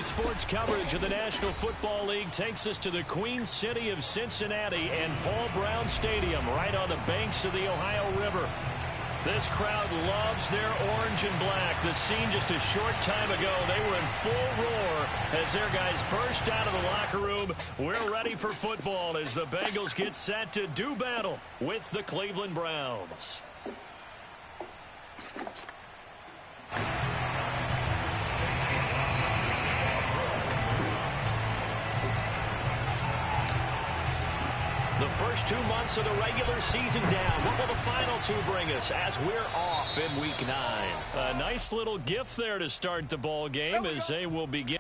Sports coverage of the National Football League takes us to the Queen City of Cincinnati and Paul Brown Stadium right on the banks of the Ohio River. This crowd loves their orange and black. The scene just a short time ago, they were in full roar as their guys burst out of the locker room. We're ready for football as the Bengals get set to do battle with the Cleveland Browns. The first 2 months of the regular season down. What will the final two bring us as we're off in Week 9? A nice little gift there to start the ball game as they will begin.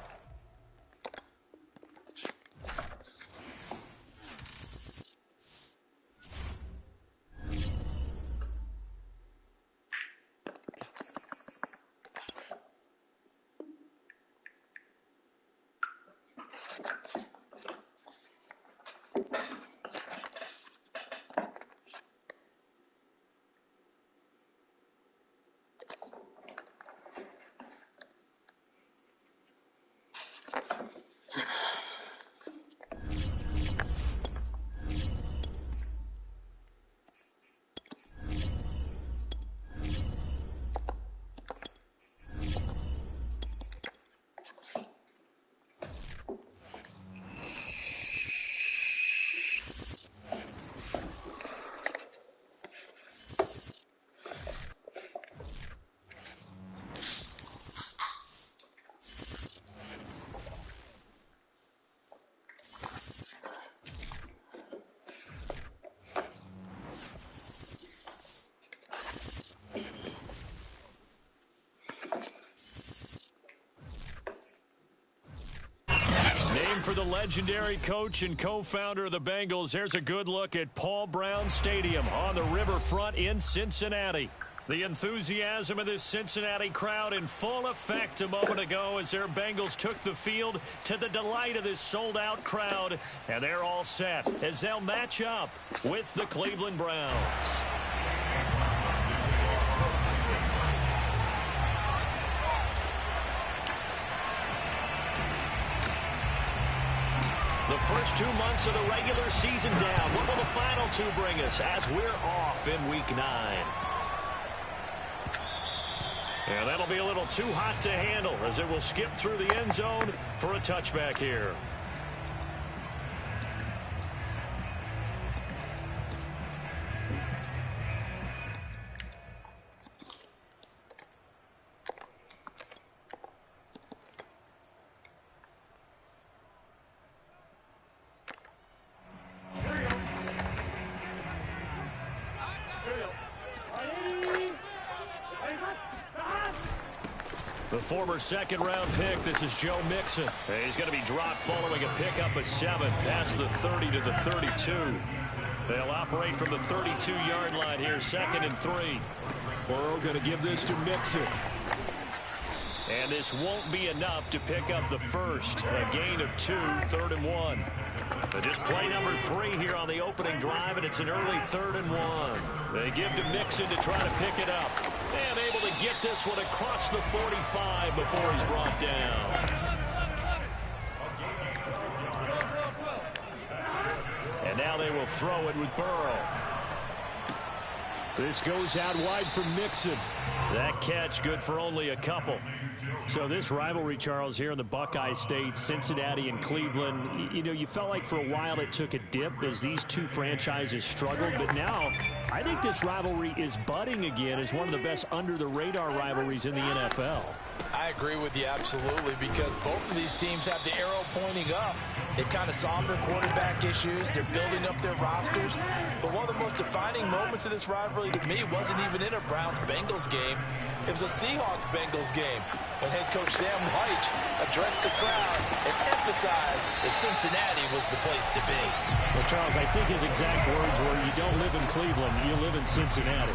For the legendary coach and co-founder of the Bengals, here's a good look at Paul Brown Stadium on the riverfront in Cincinnati. The enthusiasm of this Cincinnati crowd in full effect a moment ago as their Bengals took the field to the delight of this sold-out crowd. And they're all set as they'll match up with the Cleveland Browns. The first 2 months of the regular season down. What will the final two bring us as we're off in Week 9? And that'll be a little too hot to handle as it will skip through the end zone for a touchback here. The former second-round pick, this is Joe Mixon. He's going to be dropped following a pickup of 7 past the 30 to the 32. They'll operate from the 32-yard line here, 2nd and 3. Burrow going to give this to Mixon. And this won't be enough to pick up the first. A gain of 2, 3rd and 1. Just play number 3 here on the opening drive, and it's an early 3rd and 1. They give to Mixon to try to pick it up. And able to get this one across the 45 before he's brought down. And now they will throw it with Burrow. This goes out wide for Mixon. That catch good for only a couple. So this rivalry, Charles, here in the Buckeye State, Cincinnati and Cleveland, you know, you felt like for a while it took a dip as these two franchises struggled. But now I think this rivalry is budding again as one of the best under-the-radar rivalries in the NFL. I agree with you absolutely, because both of these teams have the arrow pointing up. They've kind of solved their quarterback issues. They're building up their rosters. But one of the most defining moments of this rivalry to me wasn't even in a Browns-Bengals game. It was a Seahawks-Bengals game when head coach Sam Leitch addressed the crowd and emphasized that Cincinnati was the place to be. Well, Charles, I think his exact words were, you don't live in Cleveland, you live in Cincinnati.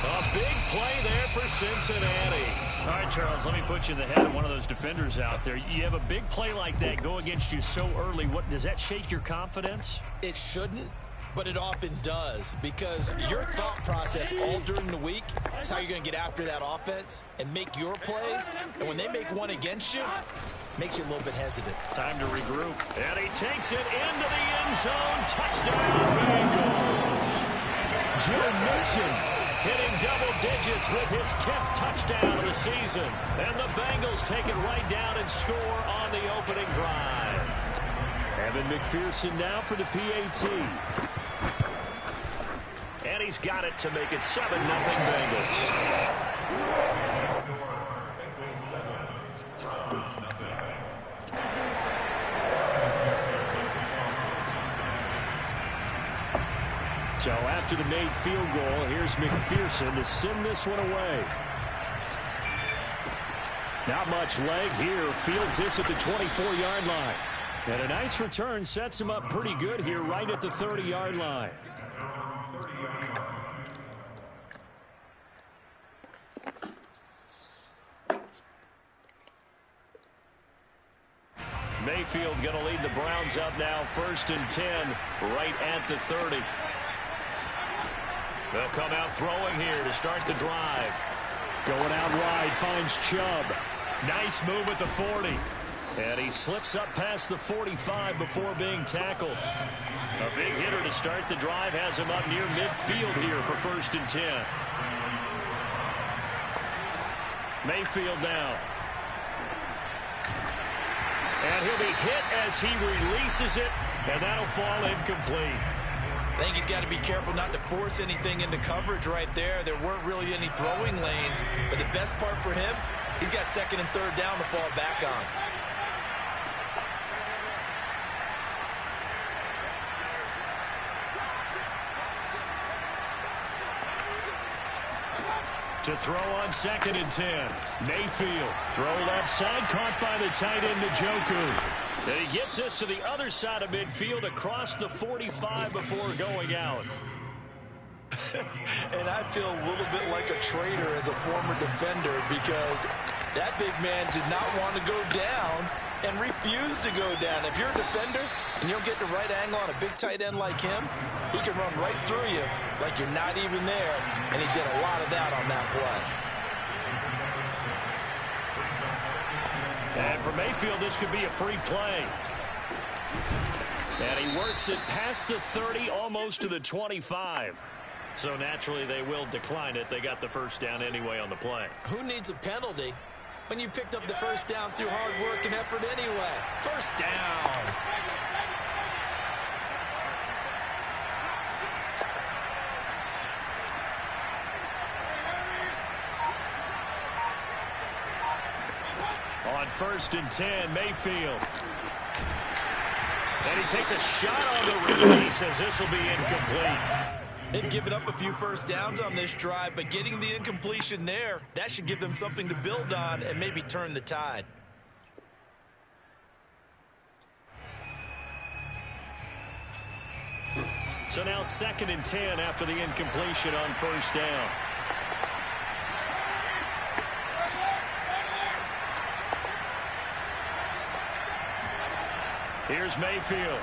A big play there for Cincinnati. All right, Charles, let me put you in the head of one of those defenders out there. You have a big play like that go against you so early. What does that shake your confidence? It shouldn't, but it often does, because your thought process all during the week is how you're going to get after that offense and make your plays. And when they make one against you, makes you a little bit hesitant. Time to regroup. And he takes it into the end zone. Touchdown, Bengals. Joe Mixon hitting double digits with his 10th touchdown of the season. And the Bengals take it right down and score on the opening drive. Evan McPherson now for the PAT. And he's got it to make it 7-0 Bengals. So after the made field goal, here's McPherson to send this one away. Not much leg here. Fields this at the 24-yard line. And a nice return sets him up pretty good here right at the 30-yard line. Mayfield going to lead the Browns up now 1st and 10 right at the 30. They'll come out throwing here to start the drive. Going out wide, finds Chubb. Nice move at the 40. And he slips up past the 45 before being tackled. A big hitter to start the drive has him up near midfield here for 1st and 10. Mayfield now. And he'll be hit as he releases it, and that'll fall incomplete. I think he's got to be careful not to force anything into coverage right there. There weren't really any throwing lanes, but the best part for him, he's got 2nd and 3rd down to fall back on. To throw on 2nd and 10. Mayfield. Throw left side. Caught by the tight end, Njoku. And he gets this to the other side of midfield across the 45 before going out. And I feel a little bit like a traitor as a former defender because that big man did not want to go down and refused to go down. If you're a defender and you don't get the right angle on a big tight end like him, he can run right through you like you're not even there, and he did a lot of that on that play. And for Mayfield, this could be a free play. And he works it past the 30, almost to the 25. So naturally, they will decline it. They got the 1st down anyway on the play. Who needs a penalty when you picked up the 1st down through hard work and effort anyway? 1st down. On 1st and 10, Mayfield. And he takes a shot on the release as this will be incomplete. They've given up a few 1st downs on this drive, but getting the incompletion there, that should give them something to build on and maybe turn the tide. So now 2nd and 10 after the incompletion on 1st down. Here's Mayfield.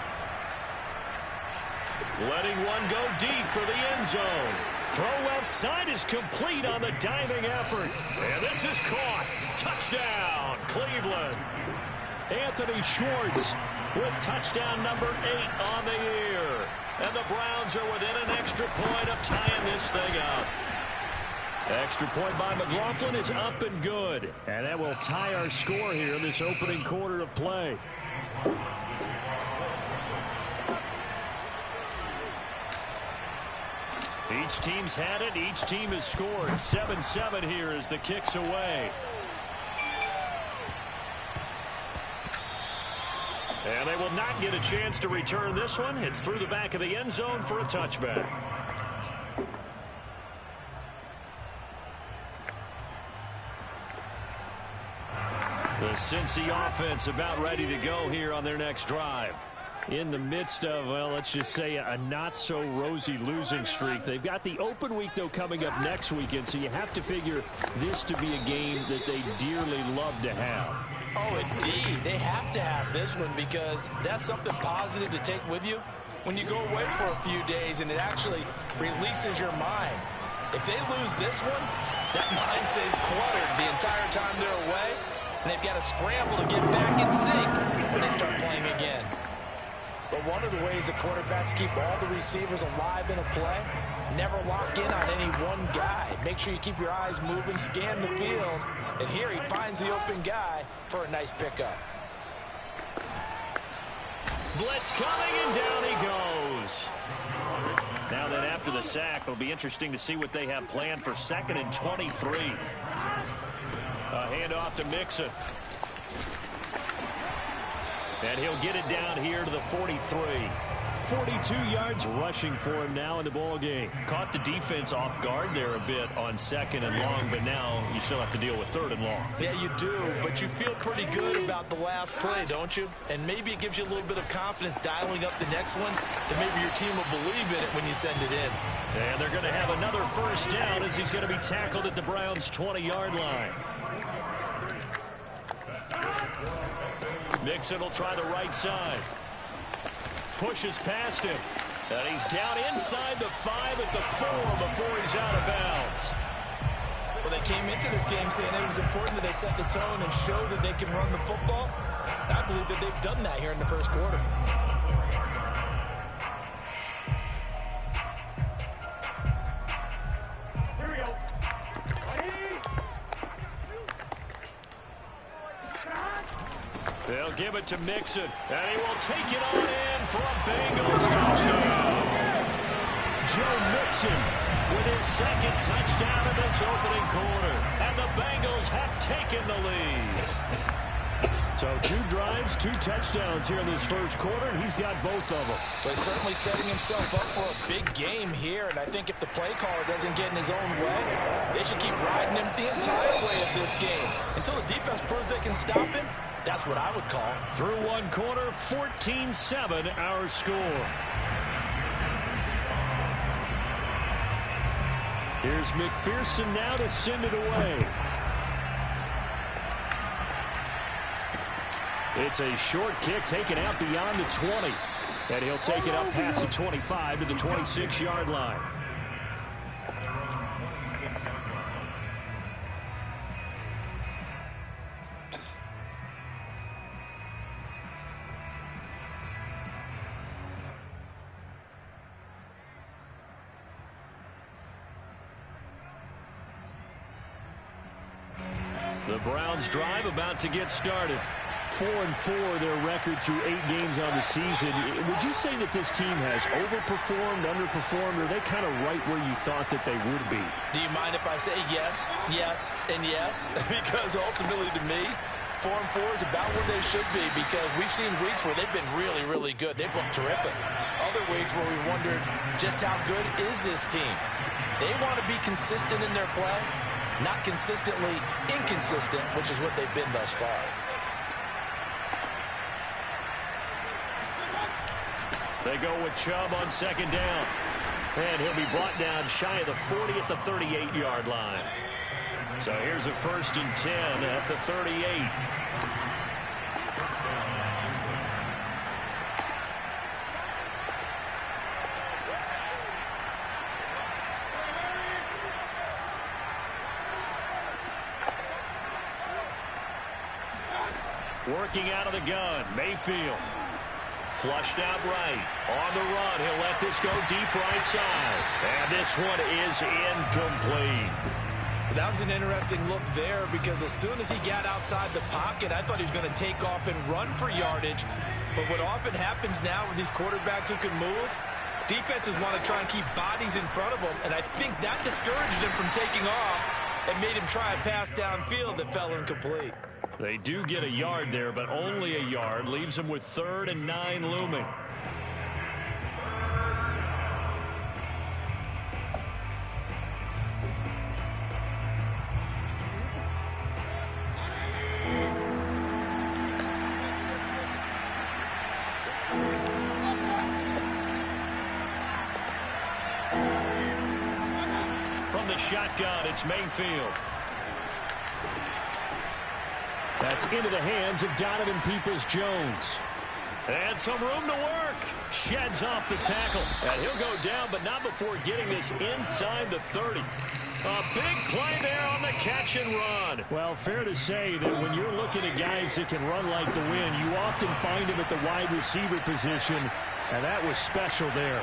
Letting one go deep for the end zone. Throw left side is complete on the diving effort. And this is caught. Touchdown, Cleveland. Anthony Schwartz with touchdown number 8 on the year. And the Browns are within an extra point of tying this thing up. Extra point by McLaughlin is up and good. And that will tie our score here in this opening quarter of play. Each team's had it. Each team has scored. 7-7 here as the kick's away. And they will not get a chance to return this one. It's through the back of the end zone for a touchback. The Cincy offense about ready to go here on their next drive. In the midst of, well, let's just say a not-so-rosy losing streak. They've got the open week, though, coming up next weekend, so you have to figure this to be a game that they dearly love to have. Oh, indeed. They have to have this one because that's something positive to take with you when you go away for a few days, and it actually releases your mind. If they lose this one, that mind stays cluttered the entire time they're away, and they've got to scramble to get back in sync when they start playing again. But one of the ways the quarterbacks keep all the receivers alive in a play, never lock in on any one guy. Make sure you keep your eyes moving, scan the field, and here he finds the open guy for a nice pickup. Blitz coming, and down he goes. Now then, after the sack, it'll be interesting to see what they have planned for 2nd and 23. A handoff to Mixon. And he'll get it down here to the 43. 42 yards rushing for him now in the ball game. Caught the defense off guard there a bit on 2nd and long, but now you still have to deal with 3rd and long. Yeah, you do, but you feel pretty good about the last play, don't you? And maybe it gives you a little bit of confidence dialing up the next one, that maybe your team will believe in it when you send it in. And they're going to have another 1st down as he's going to be tackled at the Browns' 20-yard line. Mixon will try the right side. Pushes past him. And he's down inside the 5 at the 4 before he's out of bounds. Well, they came into this game saying it was important that they set the tone and show that they can run the football. I believe that they've done that here in the 1st quarter. They'll give it to Mixon, and he will take it on in for a Bengals touchdown. Joe Mixon with his 2nd touchdown in this opening quarter, and the Bengals have taken the lead. So 2 drives, 2 touchdowns here in this 1st quarter, and he's got both of them. But certainly setting himself up for a big game here, and I think if the play caller doesn't get in his own way, they should keep riding him the entire way of this game. Until the defense proves they can stop him, that's what I would call. Through 1 quarter, 14-7 our score. Here's McPherson now to send it away. It's a short kick taken out beyond the 20. And he'll take it up past the 25 to the 26-yard line. The Browns drive about to get started. 4-4 their record through 8 games on the season. Would you say that this team has overperformed, underperformed, or are they kind of right where you thought that they would be? Do you mind if I say yes, yes, and yes? Because ultimately to me, 4-4 is about where they should be, because we've seen weeks where they've been really, really good. They've looked terrific. Other weeks where we wondered just how good is this team. They want to be consistent in their play, not consistently inconsistent, which is what they've been thus far. They go with Chubb on 2nd down. And he'll be brought down shy of the 40 at the 38-yard line. So here's a 1st and 10 at the 38. Working out of the gun, Mayfield. Flushed out right. On the run, he'll let this go deep right side. And this one is incomplete. That was an interesting look there, because as soon as he got outside the pocket, I thought he was going to take off and run for yardage. But what often happens now with these quarterbacks who can move, defenses want to try and keep bodies in front of them, and I think that discouraged him from taking off and made him try a pass downfield that fell incomplete. They do get a yard there, but only a yard. Leaves them with 3rd and 9 looming. From the shotgun, it's Mayfield. That's into the hands of Donovan Peoples-Jones. And some room to work. Sheds off the tackle. And he'll go down, but not before getting this inside the 30. A big play there on the catch and run. Well, fair to say that when you're looking at guys that can run like the wind, you often find them at the wide receiver position, and that was special there.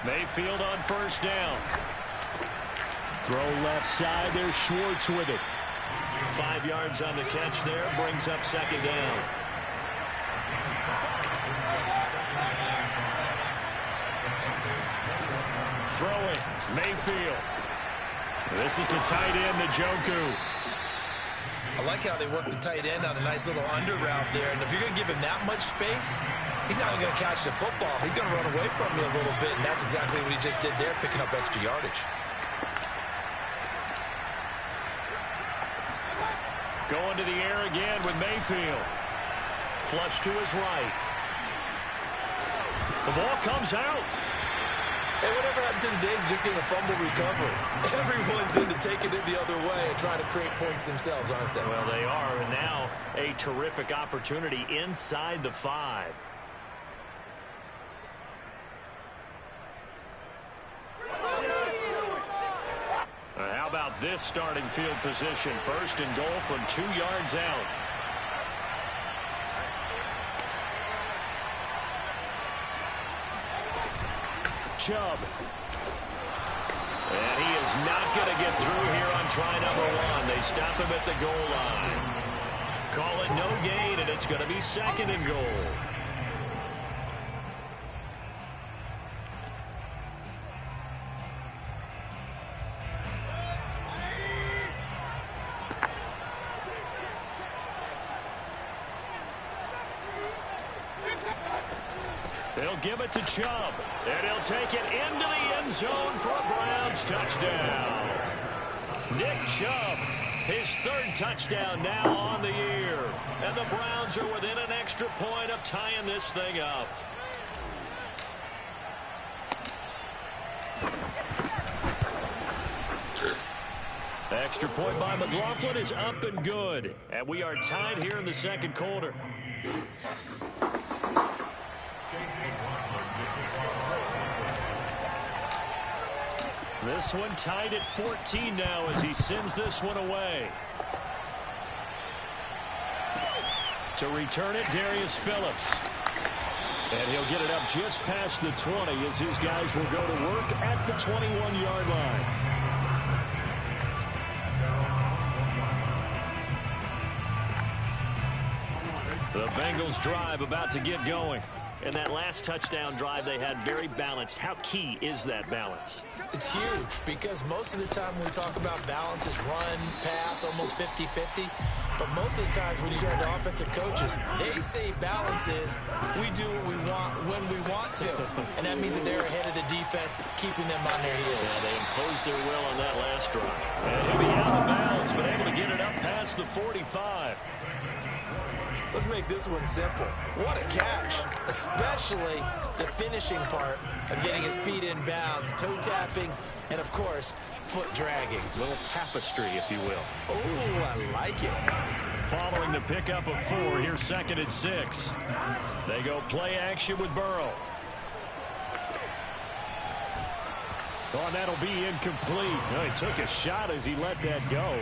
Mayfield on first down. Throw left side. There's Schwartz with it. 5 yards on the catch there. Brings up second down. Throwing. Mayfield. This is the tight end, Njoku. I like how they work the tight end on a nice little under route there. And if you're going to give him that much space, he's not going to catch the football. He's going to run away from you a little bit, and that's exactly what he just did there, picking up extra yardage. Going to the air again with Mayfield. Flush to his right. The ball comes out. Hey, whatever happened to the days of just getting a fumble recovery? Everyone's into taking it the other way and trying to create points themselves, aren't they? Well, they are, and now a terrific opportunity inside the 5. How about this starting field position? First and goal from 2 yards out. Chubb. And he is not going to get through here on try number 1. They stop him at the goal line. Call it no gain, and it's going to be second and goal. They'll give it to Chubb, and he'll take it into the end zone for a Browns touchdown. Nick Chubb, his 3rd touchdown now on the year. And the Browns are within an extra point of tying this thing up. Extra point by McLaughlin is up and good. And we are tied here in the second quarter. This one tied at 14 now as he sends this one away. To return it, Darius Phillips. And he'll get it up just past the 20 as his guys will go to work at the 21-yard line. The Bengals drive about to get going. And that last touchdown drive they had very balanced. How key is that balance? It's huge because most of the time when we talk about balance is run, pass, almost 50-50. But most of the times when you talk to offensive coaches, they say balance is we do what we want when we want to. And that means that they're ahead of the defense, keeping them on their heels. Yeah, they imposed their will on that last drive. And he'll be out of bounds, but able to get it up past the 45. Let's make this one simple. What a catch, especially the finishing part of getting his feet in bounds, toe tapping, and of course, foot dragging. Little tapestry, if you will. Oh, I like it. Following the pickup of 4, here's 2nd and 6. They go play action with Burrow. Oh, and that'll be incomplete. No, he took a shot as he let that go.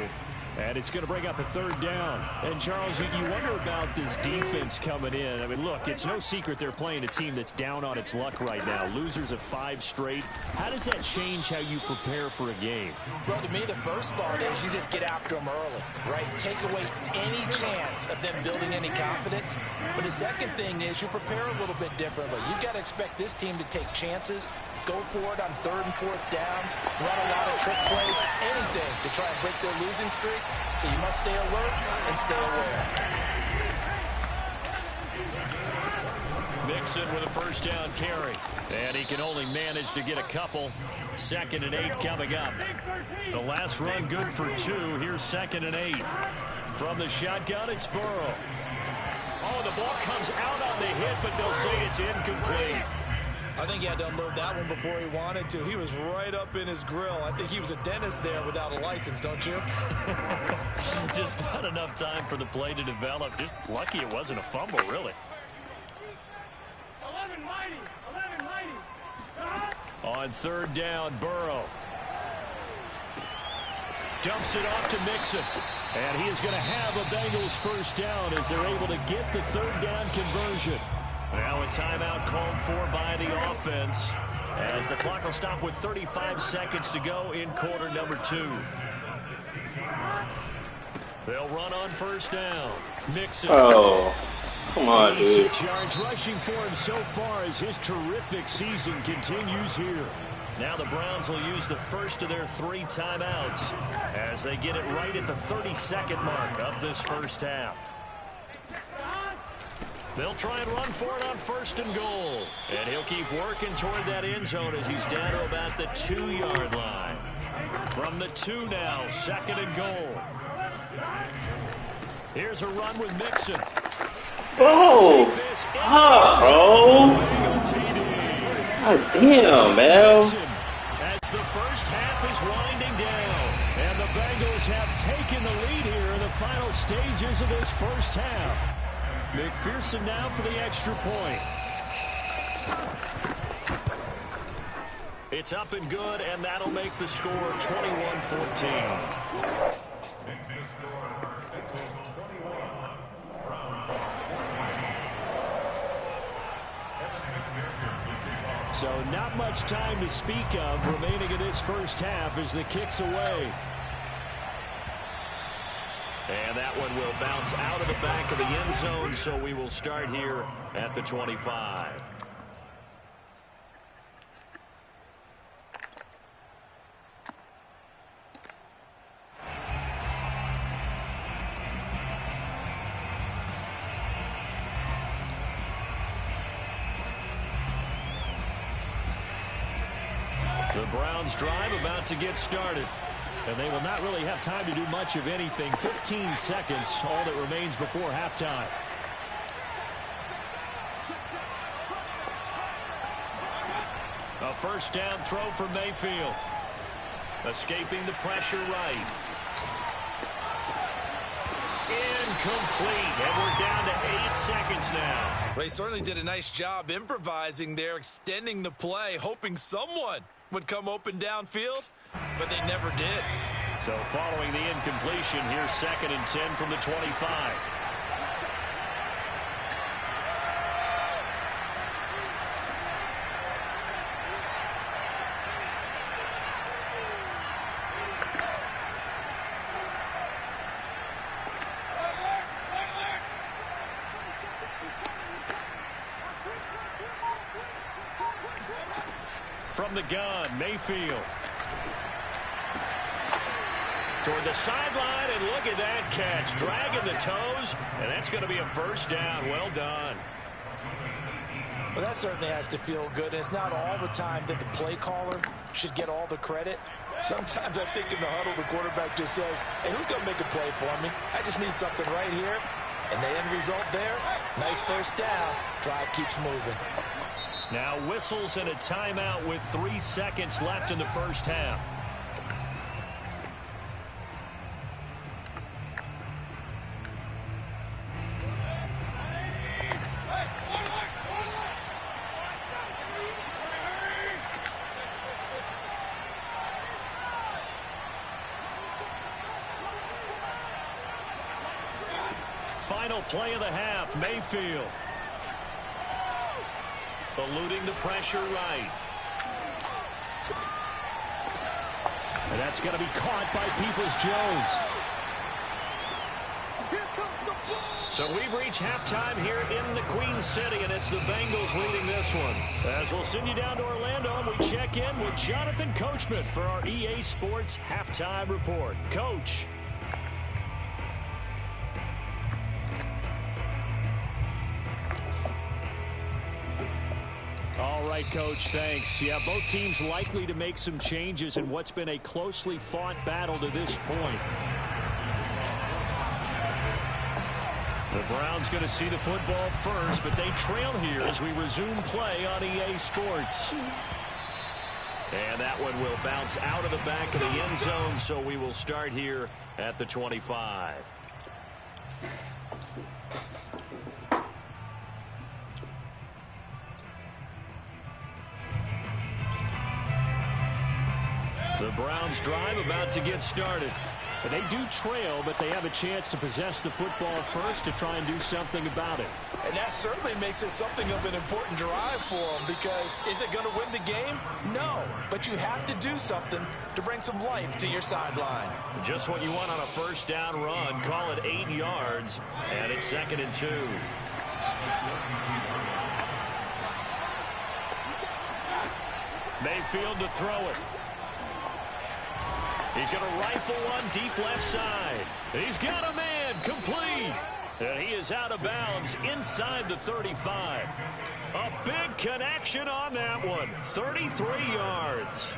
And it's going to bring up a 3rd down. And, Charles, you wonder about this defense coming in. I mean, look, it's no secret they're playing a team that's down on its luck right now. Losers of 5 straight. How does that change how you prepare for a game? Well, to me, the first thought is you just get after them early, right? Take away any chance of them building any confidence. But the second thing is you prepare a little bit differently. You've got to expect this team to take chances, go for it on 3rd and 4th downs, run a lot of trick plays, anything to try and break their losing streak. So you must stay alert and stay aware. Mixon with a 1st down carry. And he can only manage to get a couple. 2nd and 8 coming up. The last run good for 2. Here's 2nd and 8. From the shotgun, it's Burrow. Oh, the ball comes out on the hit, but they'll say it's incomplete. I think he had to unload that one before he wanted to. He was right up in his grill. I think he was a dentist there without a license, don't you? Just not enough time for the play to develop. Just lucky it wasn't a fumble, really. 11 mighty. On third down, Burrow. Dumps it off to Mixon. And he is going to have a Bengals first down as they're able to get the third down conversion. Now a timeout called for by the offense as the clock will stop with 35 seconds to go in quarter number 2. They'll run on first down. Mixon. Oh, come on, dude. 6 yards rushing for him so far as his terrific season continues here. Now the Browns will use the first of their 3 timeouts as they get it right at the 30-second mark of this first half. They'll try and run for it on first and goal. And he'll keep working toward that end zone as he's down to about the 2-yard line. From the 2 now, second and goal. Here's a run with Mixon. Oh, bro. God damn, man. As the first half is winding down. And the Bengals have taken the lead here in the final stages of this first half. McPherson now for the extra point. It's up and good, and that'll make the score 21-14. So not much time to speak of remaining in this first half as the kick's away. And that one will bounce out of the back of the end zone, so we will start here at the 25. The Browns drive about to get started. And they will not really have time to do much of anything. 15 seconds, all that remains before halftime. A first down throw for Mayfield. Escaping the pressure right. Incomplete. And we're down to 8 seconds now. Well, he certainly did a nice job improvising there, extending the play, hoping someone would come open downfield. But they never did. So following the incompletion, here's second and 10 from the 25. From the gun, Mayfield. Toward the sideline, and look at that catch. Dragging the toes, and that's going to be a first down. Well done. Well, that certainly has to feel good. It's not all the time that the play caller should get all the credit. Sometimes I think in the huddle, the quarterback just says, hey, who's going to make a play for me? I just need something right here. And the end result there, nice first down. Drive keeps moving. Now whistles and a timeout with 3 seconds left in the first half. Final play of the half, Mayfield. Eluding the pressure right. And that's going to be caught by Peoples-Jones. So we've reached halftime here in the Queen City, and it's the Bengals leading this one. As we'll send you down to Orlando, and we check in with Jonathan Coachman for our EA Sports Halftime Report. Coach. All right, Coach, thanks. Yeah, both teams likely to make some changes in what's been a closely fought battle to this point. The Browns going to see the football first, but they trail here as we resume play on EA Sports. And that one will bounce out of the back of the end zone, so we will start here at the 25. The Browns drive about to get started. They do trail, but they have a chance to possess the football first to try and do something about it. And that certainly makes it something of an important drive for them, because is it going to win the game? No, but you have to do something to bring some life to your sideline. Just what you want on a first down run. Call it 8 yards, and it's 2nd and 2. Mayfield to throw it. He's going to rifle one deep left side. He's got a man, complete. And he is out of bounds inside the 35. A big connection on that one. 33 yards.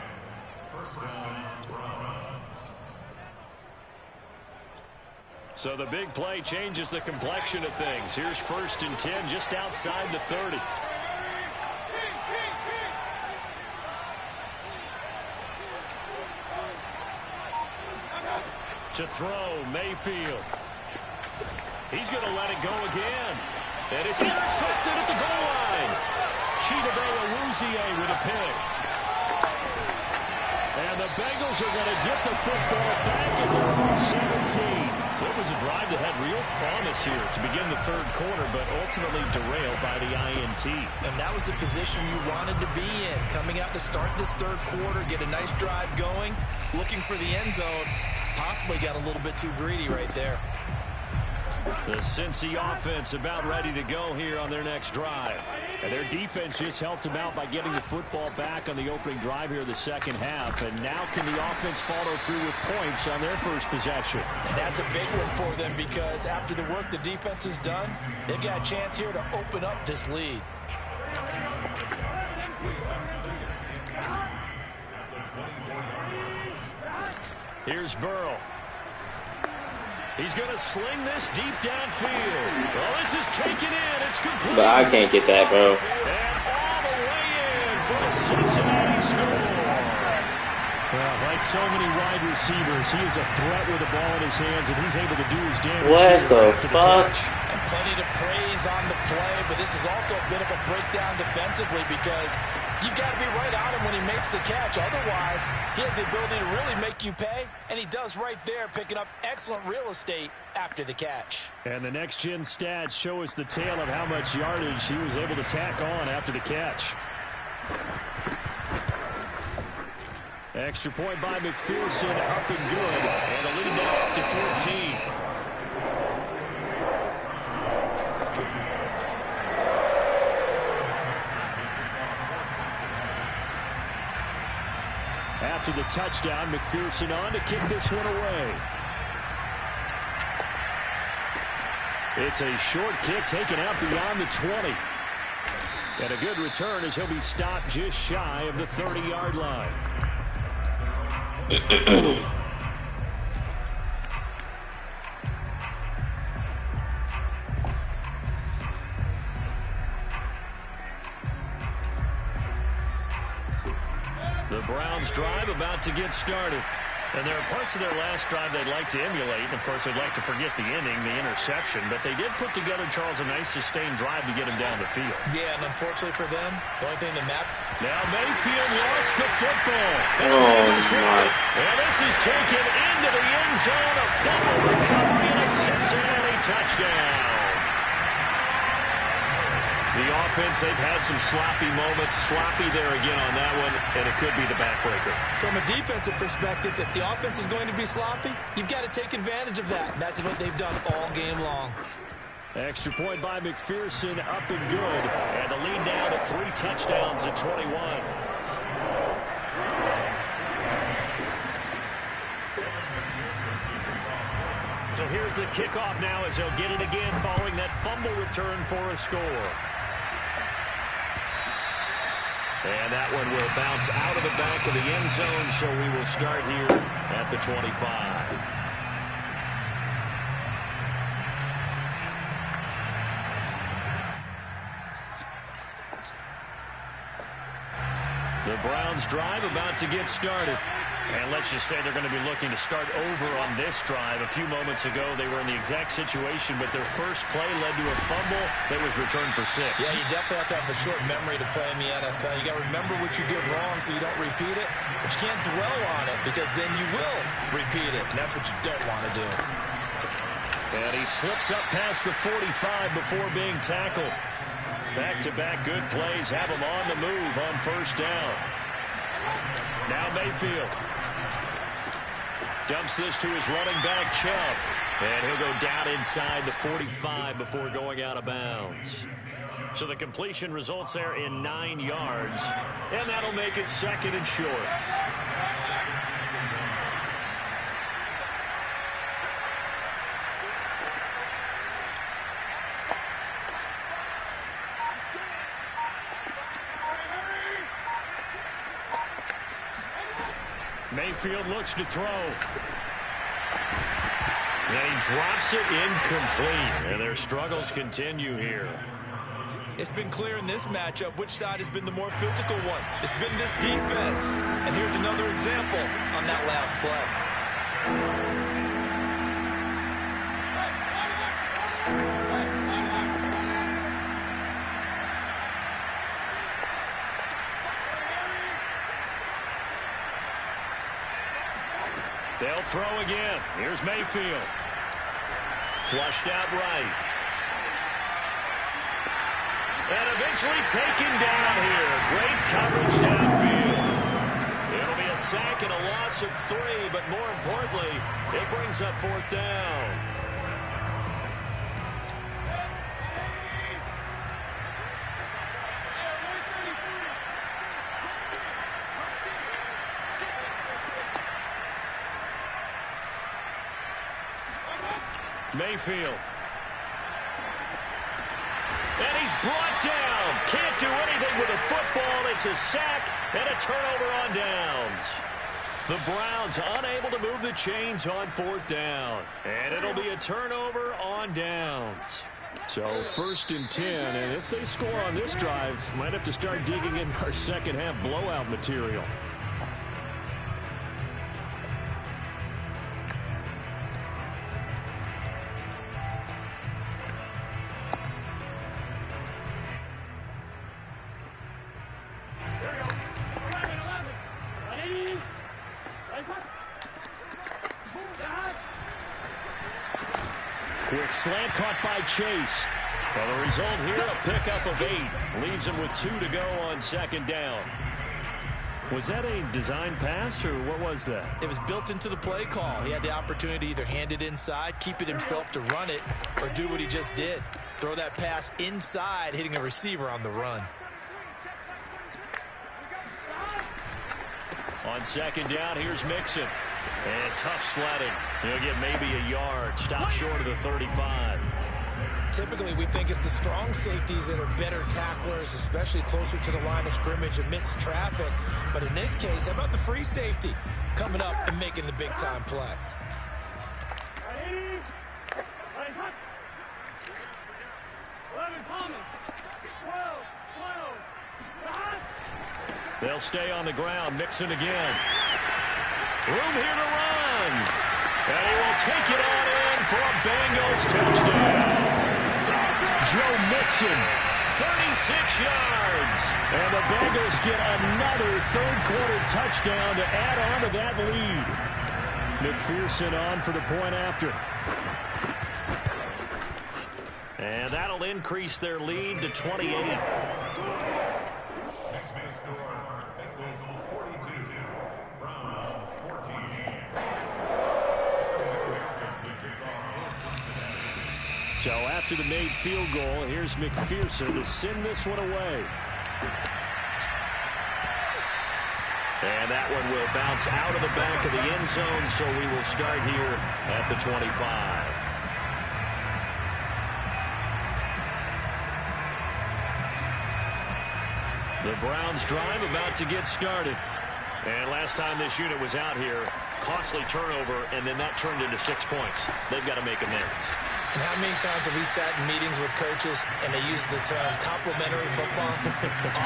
So the big play changes the complexion of things. Here's 1st and 10 just outside the 30. To throw, Mayfield. He's going to let it go again. And it's intercepted at the goal line. Chidobe with a pick. And the Bengals are going to get the football back at their own 17. So it was a drive that had real promise here to begin the 3rd quarter, but ultimately derailed by the INT. And that was the position you wanted to be in. Coming out to start this 3rd quarter, get a nice drive going, looking for the end zone. Possibly got a little bit too greedy right there. The Cincy offense about ready to go here on their next drive. And their defense just helped them out by getting the football back on the opening drive here in the 2nd half. And now can the offense follow through with points on their first possession? And that's a big one for them, because after the work the defense has done, they've got a chance here to open up this lead. Here's Burrow. He's going to sling this deep downfield. Well, this is taken in. It's complete. But I can't get that, bro. And all the way in for a Cincinnati score. Well, like so many wide receivers, he is a threat with the ball in his hands, and he's able to do his damage. What the fuck? And plenty to praise on the play, but this is also a bit of a breakdown defensively, because you've got to be right on him when he makes the catch. Otherwise, he has the ability to really make you pay, and he does right there, picking up excellent real estate after the catch. And the next-gen stats show us the tale of how much yardage he was able to tack on after the catch. Extra point by McPherson, up and good, and the lead now up to 14. After the touchdown, McPherson on to kick this one away. It's a short kick taken out beyond the 20. And a good return as he'll be stopped just shy of the 30-yard line. The Browns drive about to get started. And there are parts of their last drive they'd like to emulate. And, of course, they'd like to forget the ending, the interception. But they did put together, Charles, a nice sustained drive to get him down the field. Yeah, and unfortunately for them, the only thing that matters. Now Mayfield lost the football. Oh, my. And this is taken into the end zone. A fumble recovery and a Cincinnati touchdown. The offense, they've had some sloppy moments. Sloppy there again on that one, and it could be the backbreaker. From a defensive perspective, if the offense is going to be sloppy, you've got to take advantage of that. And that's what they've done all game long. Extra point by McPherson, up and good. And the lead now to 3 touchdowns at 21. So here's the kickoff now as they'll get it again following that fumble return for a score. And that one will bounce out of the back of the end zone, so we will start here at the 25. The Browns drive about to get started. And let's just say they're going to be looking to start over on this drive. A few moments ago, they were in the exact situation, but their first play led to a fumble that was returned for 6. Yeah, you definitely have to have a short memory to play in the NFL. You got to remember what you did wrong so you don't repeat it, but you can't dwell on it because then you will repeat it, and that's what you don't want to do. And he slips up past the 45 before being tackled. Back-to-back good plays have him on the move on first down. Now Mayfield dumps this to his running back, Chubb. And he'll go down inside the 45 before going out of bounds. So the completion results there in 9 yards. And that'll make it 2nd and short. Mayfield looks to throw. And he drops it incomplete. And their struggles continue here. It's been clear in this matchup which side has been the more physical one. It's been this defense. And here's another example on that last play. They'll throw again. Here's Mayfield. Flushed out right. And eventually taken down here. Great coverage downfield. It'll be a sack and a loss of 3, but more importantly, it brings up 4th down. Mayfield. And he's brought down. Can't do anything with a football. It's a sack and a turnover on downs. The Browns unable to move the chains on 4th down. And it'll be a turnover on downs. So 1st and 10. And if they score on this drive, might have to start digging in our second half blowout material. Quick slant caught by Chase. Well, the result here, a pickup of 8. Leaves him with 2 to go on 2nd down. Was that a design pass, or what was that? It was built into the play call. He had the opportunity to either hand it inside, keep it himself to run it, or do what he just did. Throw that pass inside, hitting a receiver on the run. On 2nd down, here's Mixon. And tough sledding. He'll get maybe a yard. Stop short of the 35. Typically, we think it's the strong safeties that are better tacklers, especially closer to the line of scrimmage amidst traffic. But in this case, how about the free safety coming up and making the big-time play? They'll stay on the ground. Mixon again. Room here to run. And he will take it on in for a Bengals touchdown. Joe Mixon, 36 yards. And the Bengals get another 3rd-quarter touchdown to add on to that lead. McPherson on for the point after. And that'll increase their lead to 28. So after the made field goal, here's McPherson to send this one away. And that one will bounce out of the back of the end zone, so we will start here at the 25. The Browns drive about to get started. And last time this unit was out here, costly turnover, and then that turned into 6 points. They've got to make amends. And how many times have we sat in meetings with coaches and they use the term complementary football?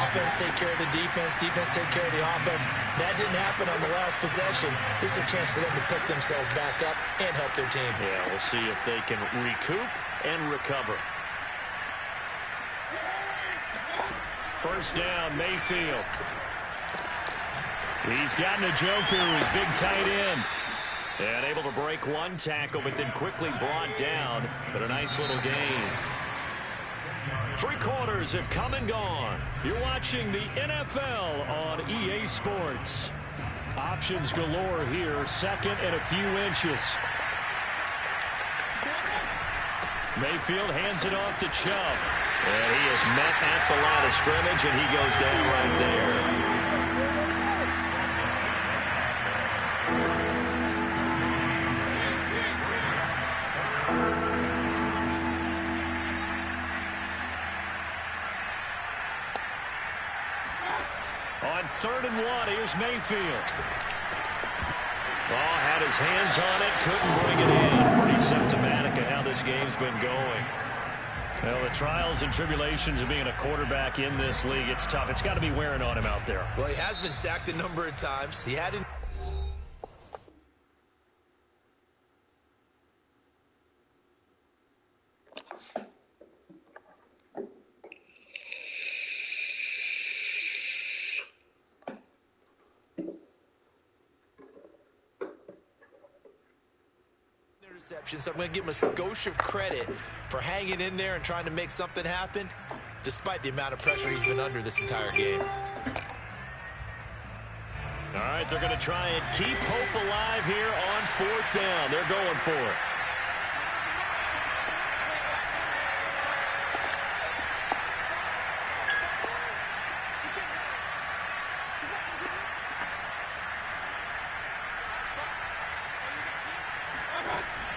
Offense take care of the defense, defense take care of the offense. That didn't happen on the last possession. This is a chance for them to pick themselves back up and help their team. Yeah, we'll see if they can recoup and recover. First down, Mayfield. He's got Njoku, his big tight end. And able to break one tackle, but then quickly brought down. But a nice little gain. 3 quarters have come and gone. You're watching the NFL on EA Sports. Options galore here. Second and a few inches. Mayfield hands it off to Chubb. And he is met at the line of scrimmage, and he goes down right there. On 3rd and 1, here's Mayfield. Oh, had his hands on it, couldn't bring it in. Pretty symptomatic of how this game's been going. Well, the trials and tribulations of being a quarterback in this league, it's tough. It's got to be wearing on him out there. Well, he has been sacked a number of times. He had an interception, so I'm going to give him a skosh of credit for hanging in there and trying to make something happen, despite the amount of pressure he's been under this entire game. All right, they're going to try and keep hope alive here on 4th down. They're going for it.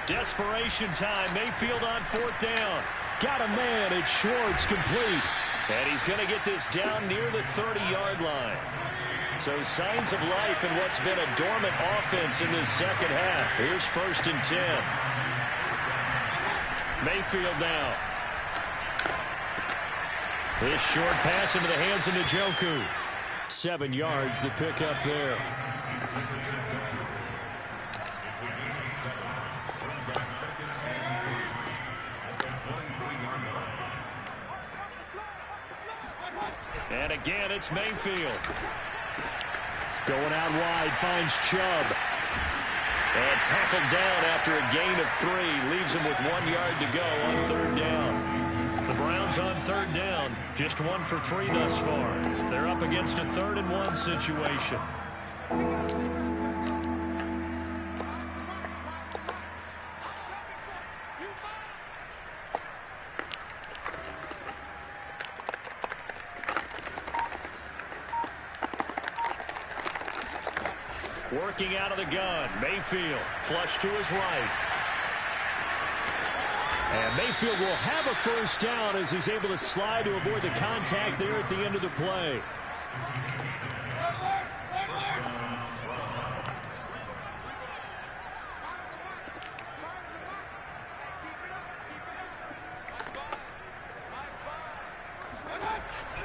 Desperation time. Mayfield on 4th down. Got a man. It's Schwartz, complete. And he's going to get this down near the 30-yard line. So signs of life in what's been a dormant offense in this second half. Here's 1st and 10. Mayfield now. This short pass into the hands of Njoku. 7 yards, the pickup there. And again, it's Mayfield. Going out wide, finds Chubb. And tackled down after a gain of 3. Leaves him with 1 yard to go on 3rd down. The Browns on 3rd down. Just 1 for 3 thus far. They're up against a 3rd and 1 situation. Working out of the gun. Mayfield flush to his right. And Mayfield will have a first down as he's able to slide to avoid the contact there at the end of the play.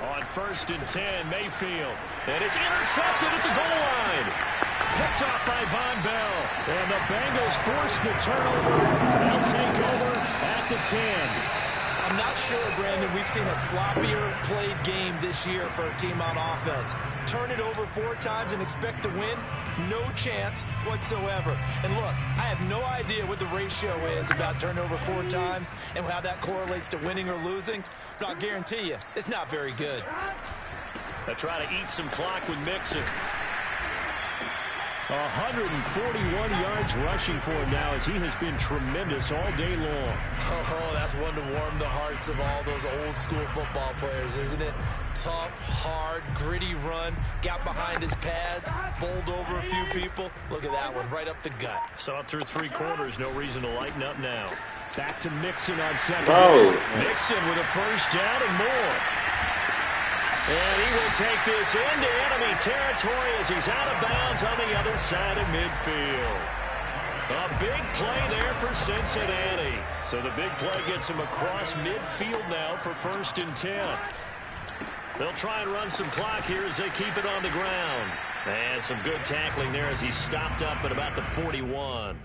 On 1st and 10, Mayfield. And it's intercepted at the goal line. Picked off by Von Bell. And the Bengals force the turnover. They'll take over at the 10. I'm not sure, Brandon, we've seen a sloppier played game this year for a team on offense. Turn it over 4 times and expect to win? No chance whatsoever. And look, I have no idea what the ratio is about turnover 4 times and how that correlates to winning or losing, but I'll guarantee you, it's not very good. They try to eat some clock with Mixon. 141 yards rushing for him now as he has been tremendous all day long. Oh, that's one to warm the hearts of all those old school football players, isn't it? Tough, hard, gritty run, got behind his pads, bowled over a few people. Look at that one, right up the gut. Saw it through 3 quarters, no reason to lighten up now. Back to Mixon on 2nd. Oh. Mixon with a first down and more. And he will take this into enemy territory as he's out of bounds on the other side of midfield. A big play there for Cincinnati. So the big play gets him across midfield now for 1st and 10. They'll try and run some clock here as they keep it on the ground. And some good tackling there as he stopped up at about the 41.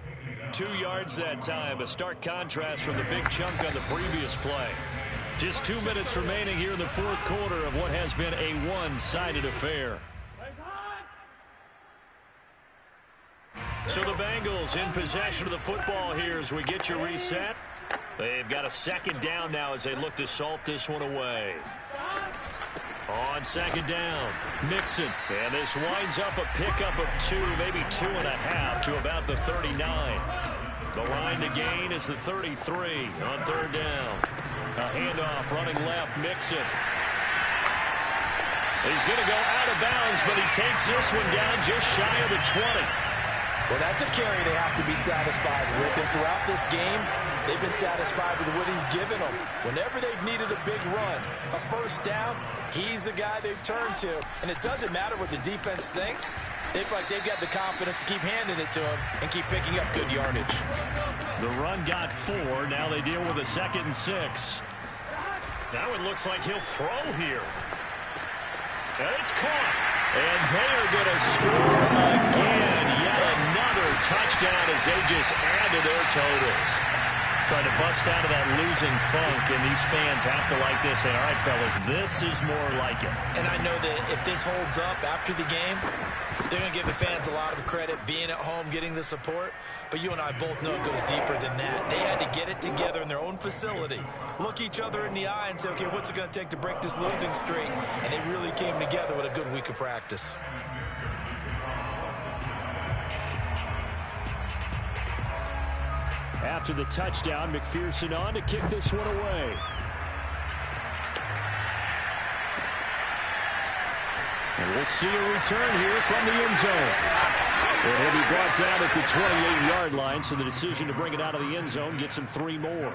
2 yards that time, a stark contrast from the big chunk on the previous play. Just 2 minutes remaining here in the 4th quarter of what has been a one-sided affair. So the Bengals in possession of the football here as we get you reset. They've got a 2nd down now as they look to salt this one away. On 2nd down, Mixon. And this winds up a pickup of 2, maybe 2.5 to about the 39. The line to gain is the 33 on 3rd down. A handoff running left, Mixon. He's going to go out of bounds, but he takes this one down just shy of the 20. Well, that's a carry they have to be satisfied with. And throughout this game, they've been satisfied with what he's given them. Whenever they've needed a big run, a 1st down, he's the guy they've turned to. And it doesn't matter what the defense thinks. They feel like they've got the confidence to keep handing it to him and keep picking up good yardage. The run got 4. Now they deal with a 2nd and 6. Now it looks like he'll throw here. And it's caught. And they are going to score again. Yet another touchdown as they just add to their totals. Trying to bust out of that losing funk, and these fans have to like this. Say, all right, fellas, this is more like it. And I know that if this holds up after the game, they're going to give the fans a lot of credit, being at home, getting the support. But you and I both know it goes deeper than that. They had to get it together in their own facility, look each other in the eye and say, okay, what's it going to take to break this losing streak? And they really came together with a good week of practice. After the touchdown, McPherson on to kick this one away. And we'll see a return here from the end zone. And he'll be brought down at the 28-yard line, so the decision to bring it out of the end zone gets him 3 more.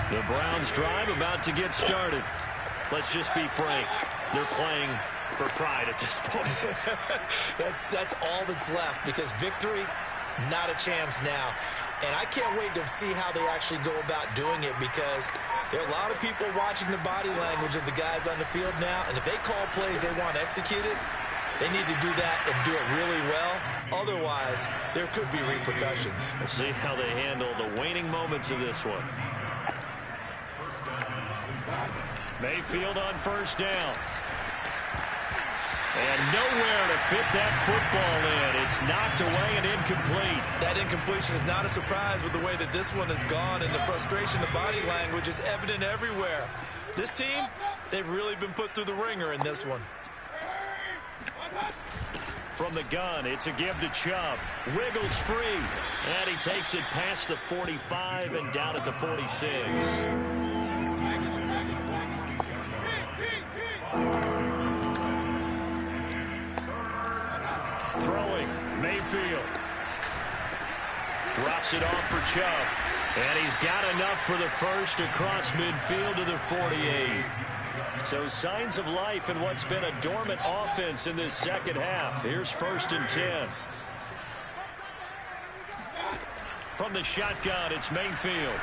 The Browns drive about to get started. Let's just be frank. They're playing for pride at this point. That's all that's left, because victory, not a chance now. And I can't wait to see how they actually go about doing it, because there are a lot of people watching the body language of the guys on the field now. And if they call plays they want executed, they need to do that and do it really well. Otherwise, there could be repercussions. We'll see how they handle the waning moments of this one. Mayfield on 1st down. And nowhere to fit that football in. It's knocked away and incomplete. That incompletion is not a surprise with the way that this one has gone, and the frustration, the body language is evident everywhere. This team, they've really been put through the ringer in this one. From the gun, it's a give to Chubb. Wiggles free. And he takes it past the 45 and down at the 46. Throwing, Mayfield. Drops it off for Chubb. And he's got enough for the first across midfield to the 48. So signs of life in what's been a dormant offense in this second half. Here's 1st and 10. From the shotgun, it's Mayfield.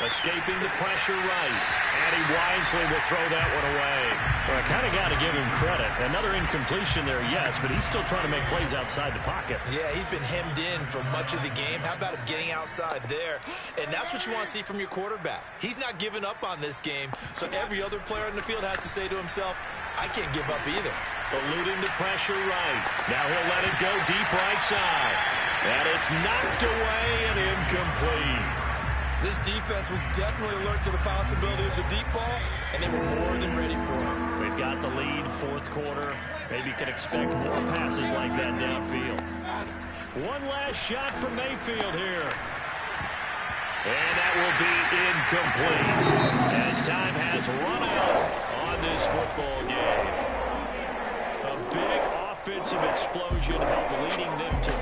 Escaping the pressure right. And he wisely will throw that one away. Well, I kind of got to give him credit. Another incompletion there, yes, but he's still trying to make plays outside the pocket. Yeah, he's been hemmed in for much of the game. How about him getting outside there? And that's what you want to see from your quarterback. He's not giving up on this game, so every other player in the field has to say to himself, I can't give up either. Eluding the pressure right. Now he'll let it go deep right side. And it's knocked away and incomplete. This defense was definitely alert to the possibility of the deep ball, and they were more than ready for it. We've got the lead, 4th quarter. Maybe you can expect more passes like that downfield. One last shot from Mayfield here. And that will be incomplete as time has run out on this football game. A big offensive explosion helped leading them to